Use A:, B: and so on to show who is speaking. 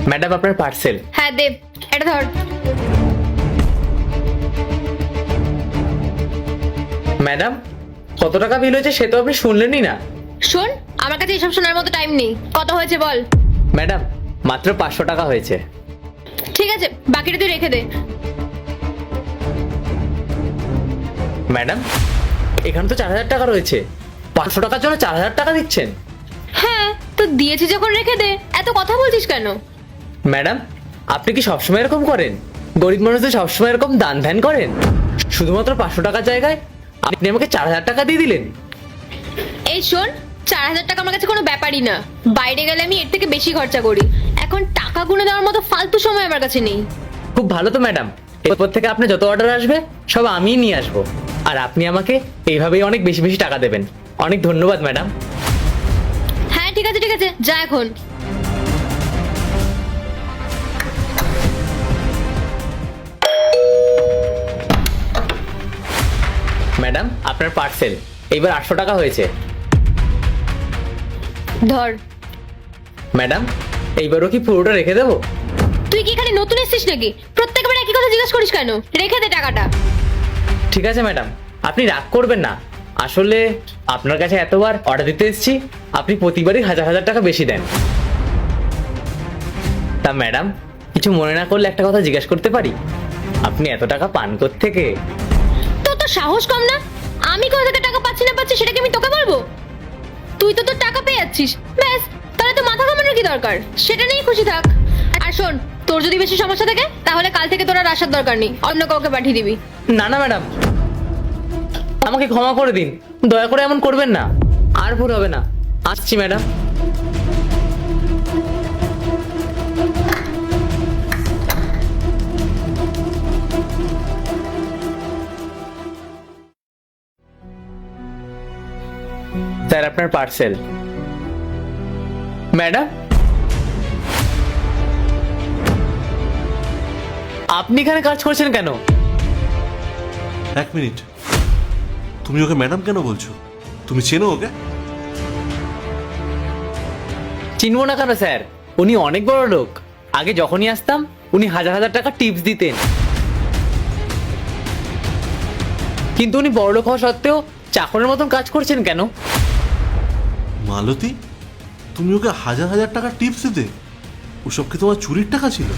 A: Madam আপনার parcel.
B: হ্যাঁ দেব, এটা ধর।
A: ম্যাডাম কত টাকা বিল হয়েছে সে তো আপনি শুনলেনই না।
B: শোন, আমার কাছে এসব শোনার মতো টাইম নেই। কত হয়েছে বল।
A: ম্যাডাম মাত্র 500 টাকা হয়েছে।
B: ঠিক আছে, বাকিটা তুই রেখে দে।
A: ম্যাডাম এখানে তো 4000 টাকা রয়েছে, 500 টাকার জন্য 4000 টাকা দিচ্ছেন?
B: হ্যাঁ তো দিয়েছি যখন রেখে দে, এত কথা বলছিস কেন?
A: ম্যাডাম আপনি কি সবসময় এরকম করেন? গরিব মানুষদের সবসময় এরকম দান ধ্যান করেন? শুধুমাত্র 500 টাকার জায়গায় আপনি আমাকে 4000 টাকা দিয়ে দিলেন।
B: এই শোন, 4000 টাকা আমার কাছে কোনো ব্যাপারই না। বাইরে গেলে আমি এর থেকে বেশি খরচা করি। এখন টাকা গুনে দেওয়ার মতো ফালতু সময় আমার কাছে নেই।
A: খুব ভালো তো ম্যাডাম, এরপর থেকে আপনি যত অর্ডার আসবে সব আমিই নিয়ে আসবো, আর আপনি আমাকে এইভাবেই অনেক বেশি বেশি টাকা দেবেন। অনেক ধন্যবাদ ম্যাডাম।
B: হ্যাঁ ঠিক আছে ঠিক আছে, যা এখন।
A: ম্যাডাম আপনার পার্সেল, এইবার 800 টাকা হয়েছে।
B: ধর।
A: ম্যাডাম এইবারও কি পুরোটা রেখে দেবো?
B: তুই কি এখানে নতুন এসেছিস নাকি? প্রত্যেকবার একই কথা জিজ্ঞেস করিস কেন? রেখে দে টাকাটা।
A: ঠিক আছে ম্যাডাম, আপনি রাগ করবেন না। আসলে আপনার কাছে এতবার অর্ডার দিতে এসেছি, আপনি প্রতিবারই হাজার হাজার টাকা বেশি দেন। তা ম্যাডাম কিছু মনে না করলে একটা কথা জিজ্ঞেস করতে পারি? আপনি এত টাকা পান কোত্থেকে?
B: তোর তো সাহস কম না? আমি কোথা থেকে টাকা পাচ্ছি না পাচ্ছি সেটা কি আমি তোকে বলবো? তুই তো তোর টাকা পেয়ে যাচ্ছিস, ব্যাস। তাহলে তো মাথা ঘামানোর কি দরকার? সেটা নিয়েই খুশি থাক। আর শোন, তোর যদি বেশি সমস্যা থাকে তাহলে কাল থেকে তোর আর আসার দরকার নেই, অন্য কাউকে পাঠিয়ে দিবি।
A: না না ম্যাডাম, আমাকে ক্ষমা করে দিন, দয়া করে এমন করবেন না। আর ভুল হবে না। আসছি ম্যাডাম। স্যার আপনার পার্সেল। ম্যাডাম আপনি এখানে কাজ করছেন কেন?
C: এক মিনিট, তুমি ওকে ম্যাডাম কেন বলছো? তুমি চেনো ওকে?
A: চিনবো না কেন স্যার, উনি অনেক বড় লোক। আগে যখনই আসতাম উনি হাজার হাজার টাকা টিপস দিতেন। কিন্তু উনি বড় লোক হওয়া সত্ত্বেও চাকরের মতন কাজ করছেন কেন?
C: মালতী, তুমি ওকে হাজার হাজার টাকা টিপস দিতে? ওসব কি তোমার চুরির টাকা ছিল?